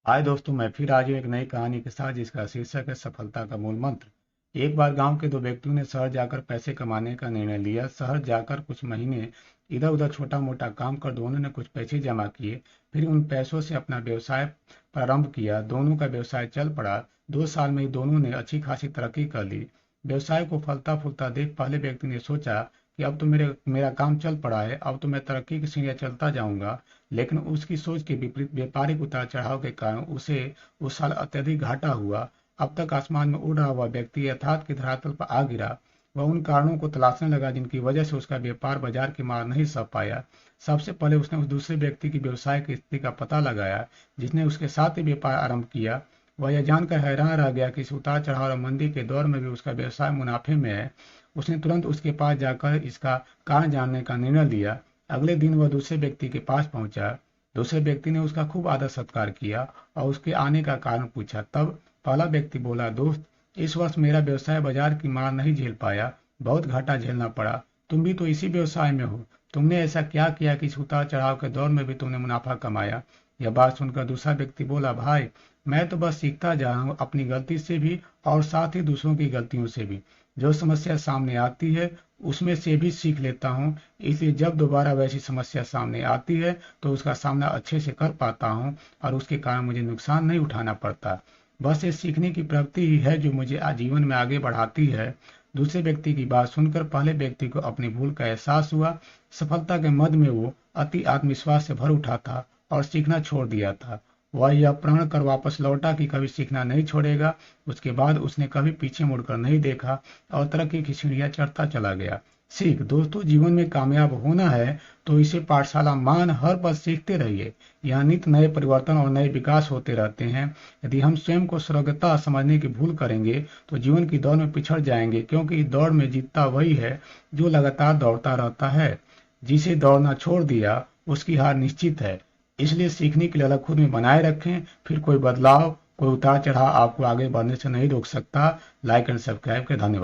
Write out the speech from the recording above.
हाय दोस्तों, मैं फिर आज एक नई कहानी के साथ जिसका शीर्षक है सफलता का मूल मंत्र। एक बार गांव के दो व्यक्तियों ने शहर जाकर पैसे कमाने का निर्णय लिया। शहर जाकर कुछ महीने इधर उधर छोटा मोटा काम कर दोनों ने कुछ पैसे जमा किए। फिर उन पैसों से अपना व्यवसाय प्रारंभ किया। दोनों का व्यवसाय चल पड़ा। 2 साल में ही दोनों ने अच्छी खासी तरक्की कर ली। व्यवसाय को फलता फूलता देख पहले व्यक्ति ने सोचा कि अब तो मेरा काम चल पड़ा है, अब तो मैं तरक्की की सीढ़ियां चलता जाऊंगा। लेकिन उसकी सोच के विपरीत व्यापारिक उतार चढ़ाव के कारण उसे उस साल अत्यधिक घाटा हुआ। अब तक आसमान में उड़ रहा हुआ व्यक्ति यथार्थ की धरातल पर आ गिरा। वह उन कारणों को तलाशने लगा जिनकी वजह से उसका व्यापार बाजार की मार नहीं सह पाया। सबसे पहले उसने उस दूसरे व्यक्ति की व्यवसाय की स्थिति का पता लगाया जिसने उसके साथ ही व्यापार आरंभ किया। वह यह जानकर हैरान रह गया कि इस उतार चढ़ाव और मंदी के दौर में भी उसका व्यवसाय मुनाफे में है। उसने तुरंत उसके पास जाकर इसका कारण जानने का निर्णय लिया। अगले दिन वह दूसरे व्यक्ति के पास पहुंचा। दूसरे व्यक्ति ने उसका खूब आदर सत्कार किया और उसके आने का कारण पूछा। तब पहला व्यक्ति बोला, दोस्त, इस वर्ष मेरा व्यवसाय बाजार की मार नहीं झेल पाया, बहुत घाटा झेलना पड़ा। तुम भी तो इसी व्यवसाय में हो। तुमने ऐसा क्या किया कि इस उतार चढ़ाव के दौर में भी तुमने मुनाफा कमाया? यह बात सुनकर दूसरा व्यक्ति बोला, भाई, मैं तो बस सीखता जा रहा हूँ, अपनी गलती से भी और साथ ही दूसरों की गलतियों से भी। जो समस्या सामने आती है उसमें से भी सीख लेता हूँ, इसलिए जब दोबारा वैसी समस्या सामने आती है तो उसका सामना अच्छे से कर पाता हूँ और उसके कारण मुझे नुकसान नहीं उठाना पड़ता। बस ये सीखने की प्रवृत्ति ही है जो मुझे जीवन में आगे बढ़ाती है। दूसरे व्यक्ति की बात सुनकर पहले व्यक्ति को अपनी भूल का एहसास हुआ। सफलता के मद में वो अति आत्मविश्वास से भर उठा था और सीखना छोड़ दिया था। वह यह प्रण कर वापस लौटा कि कभी सीखना नहीं छोड़ेगा। उसके बाद उसने कभी पीछे मुड़कर नहीं देखा और तरक्की की सीढ़ियां चढ़ता चला गया। सीख दोस्तों, जीवन में कामयाब होना है तो इसे पाठशाला मान हर पल सीखते रहिए। यहाँ नित्य नए परिवर्तन और नए विकास होते रहते हैं। यदि हम स्वयं को सर्वज्ञता समझने की भूल करेंगे तो जीवन की दौड़ में पिछड़ जाएंगे, क्योंकि इस दौड़ में जीतता वही है जो लगातार दौड़ता रहता है। जिसे दौड़ना छोड़ दिया उसकी हार निश्चित है। इसलिए सीखने की ललक खुद में बनाए रखें, फिर कोई बदलाव, कोई उतार चढ़ाव आपको आगे बढ़ने से नहीं रोक सकता। लाइक एंड सब्सक्राइब के धन्यवाद।